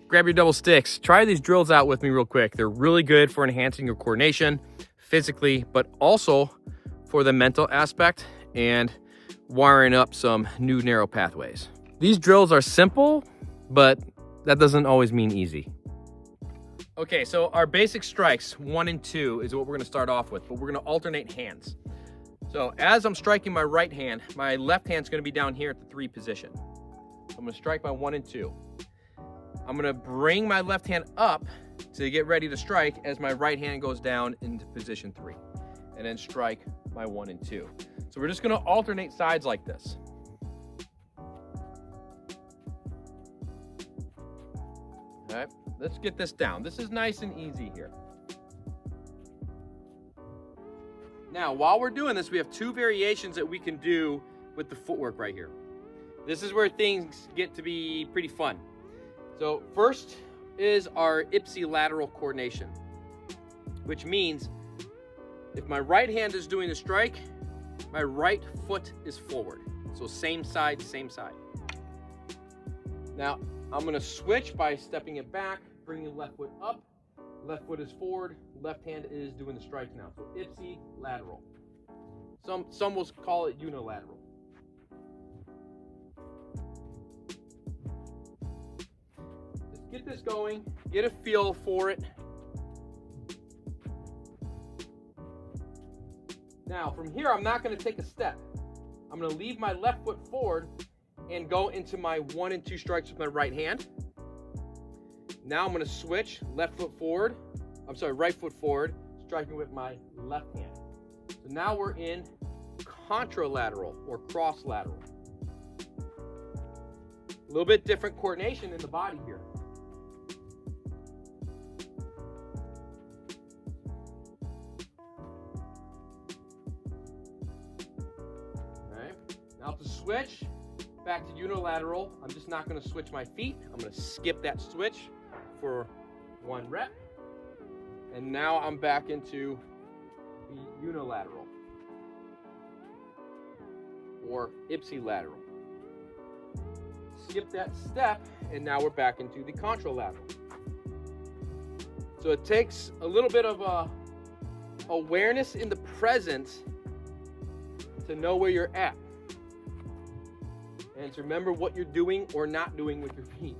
grab your double sticks. Try these drills out with me real quick. They're really good for enhancing your coordination physically, but also for the mental aspect and wiring up some new narrow pathways. These drills are simple, but that doesn't always mean easy. Okay, so our basic strikes, 1 and 2, is what we're gonna start off with, but we're gonna alternate hands. So as I'm striking my right hand, my left hand's gonna be down here at the 3 position. So I'm gonna strike my 1 and 2. I'm gonna bring my left hand up to get ready to strike as my right hand goes down into position 3, and then strike my 1 and 2. So we're just gonna alternate sides like this. All right, let's get this down. This is nice and easy here. Now, while we're doing this, we have 2 variations that we can do with the footwork right here. This is where things get to be pretty fun. So first is our ipsilateral coordination, which means if my right hand is doing the strike, my right foot is forward. So same side, same side. Now, I'm gonna switch by stepping it back, bringing the left foot up, left foot is forward, left hand is doing the strike now. So ipsilateral. Some will call it unilateral. Just get this going, get a feel for it. Now, from here, I'm not gonna take a step. I'm gonna leave my left foot forward and go into my 1 and 2 strikes with my right hand. Now I'm gonna switch right foot forward, striking with my left hand. So now we're in contralateral or cross-lateral. A little bit different coordination in the body here. All right, now to switch back to unilateral, I'm just not going to switch my feet. I'm going to skip that switch for 1 rep. And now I'm back into the unilateral or ipsilateral. Skip that step, and now we're back into the contralateral. So it takes a little bit of awareness in the present to know where you're at, and to remember what you're doing or not doing with your feet.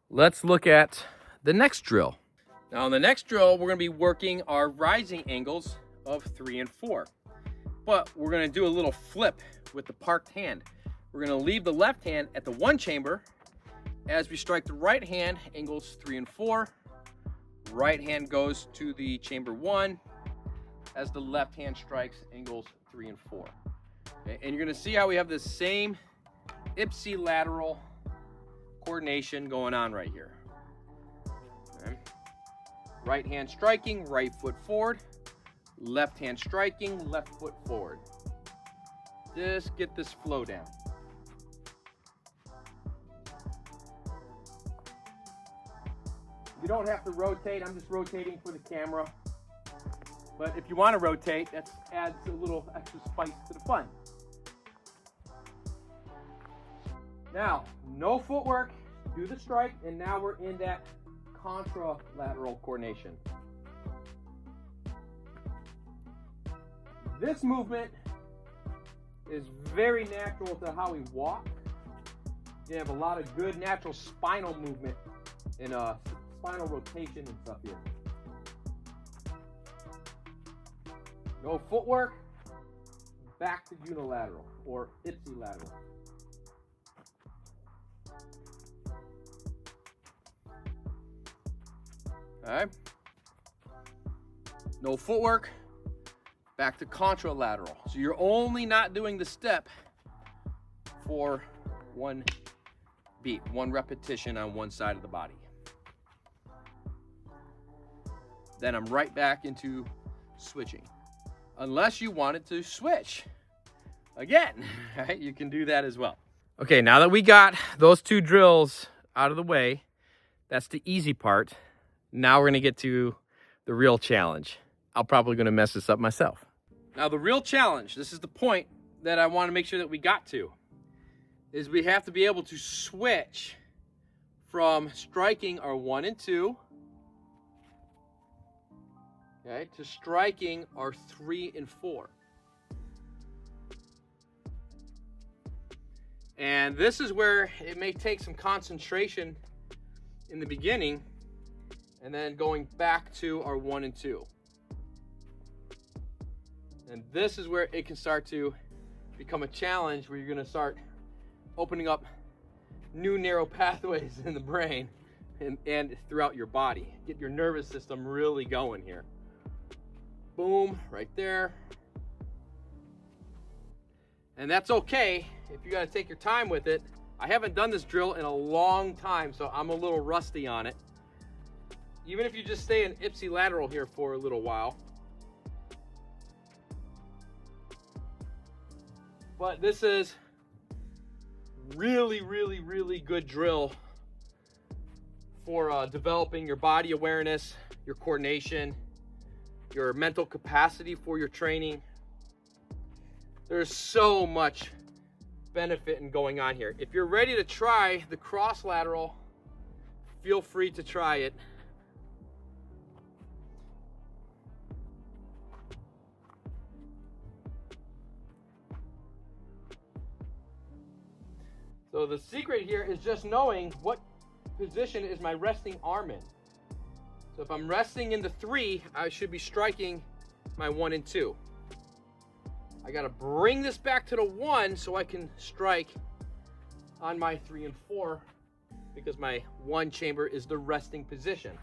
Let's look at the next drill. Now, in the next drill, we're going to be working our rising angles of 3 and 4. But we're going to do a little flip with the parked hand. We're going to leave the left hand at the 1 chamber. As we strike the right hand, angles 3 and 4. Right hand goes to the chamber 1 as the left hand strikes angles 3 and 4. Okay, and you're going to see how we have this same ipsilateral coordination going on right here. Okay. Right hand striking, right foot forward. Left hand striking, left foot forward. Just get this flow down. You don't have to rotate. I'm just rotating for the camera. But if you want to rotate, that adds a little extra spice to the fun. Now, no footwork, do the strike, and now we're in that contralateral coordination. This movement is very natural to how we walk. You have a lot of good natural spinal movement and spinal rotation and stuff here. No footwork, back to unilateral or ipsilateral. All right. No footwork, back to contralateral. So you're only not doing the step for 1 beat, 1 repetition on 1 side of the body. Then I'm right back into switching. Unless you wanted to switch again, right? You can do that as well. Okay, now that we got those 2 drills out of the way, that's the easy part. Now we're gonna get to the real challenge. I'm probably gonna mess this up myself. Now the real challenge, this is the point that I wanna make sure that we got to, is we have to be able to switch from striking our 1 and 2, okay, to striking our 3 and 4. And this is where it may take some concentration in the beginning, and then going back to our 1 and 2. And this is where it can start to become a challenge, where you're gonna start opening up new narrow pathways in the brain and throughout your body. Get your nervous system really going here. Boom, right there. And that's okay if you gotta take your time with it. I haven't done this drill in a long time, so I'm a little rusty on it. Even if you just stay in ipsilateral here for a little while. But this is really, really, really good drill for developing your body awareness, your coordination, your mental capacity for your training. There's so much benefit in going on here. If you're ready to try the cross lateral, feel free to try it. So the secret here is just knowing what position is my resting arm in. So if I'm resting in the 3, I should be striking my 1 and 2. I gotta bring this back to the 1 so I can strike on my 3 and 4, because my 1 chamber is the resting position.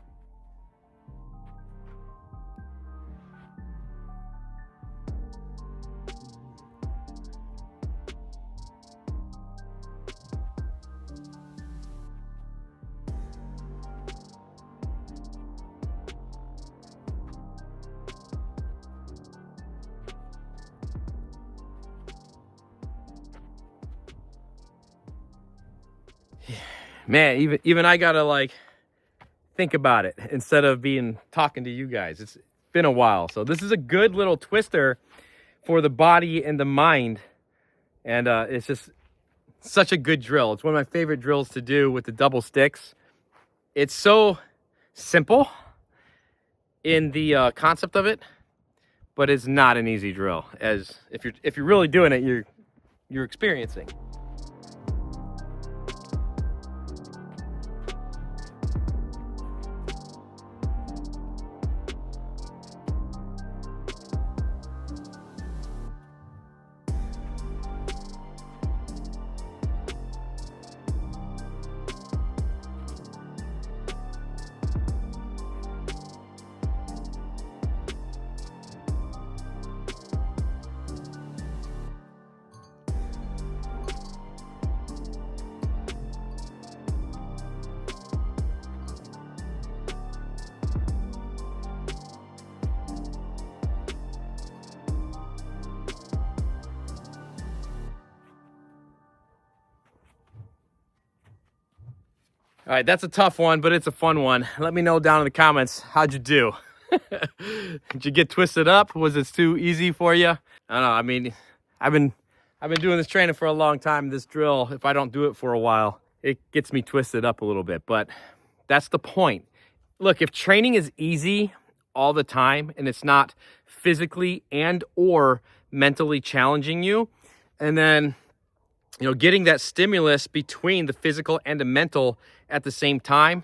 Man, even I gotta like think about it instead of talking to you guys. It's been a while. So this is a good little twister for the body and the mind. And it's just such a good drill. It's one of my favorite drills to do with the double sticks. It's so simple in the concept of it, but it's not an easy drill. As if you're really doing it, you're experiencing. All right, that's a tough one, but it's a fun one. Let me know down in the comments, how'd you do? Did you get twisted up? Was it too easy for you? I don't know. I mean, I've been doing this training for a long time. This drill, if I don't do it for a while, it gets me twisted up a little bit, but that's the point. Look, if training is easy all the time and it's not physically and or mentally challenging you, and then getting that stimulus between the physical and the mental at the same time,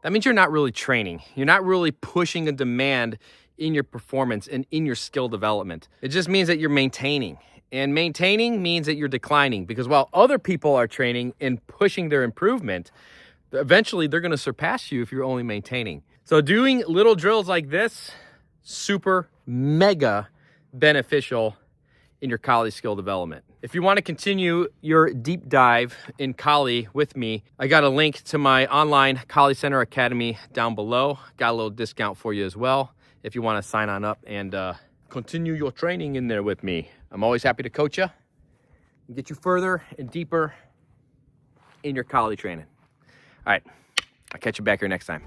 that means you're not really training. You're not really pushing a demand in your performance and in your skill development. It just means that you're maintaining. And maintaining means that you're declining, because while other people are training and pushing their improvement, eventually they're gonna surpass you if you're only maintaining. So doing little drills like this, super mega beneficial in your Kali skill development. If you want to continue your deep dive in Kali with me, I got a link to my online Kali Center Academy down below. Got a little discount for you as well if you want to sign on up and continue your training in there with me. I'm always happy to coach you and get you further and deeper in your Kali training. All right, I'll catch you back here next time.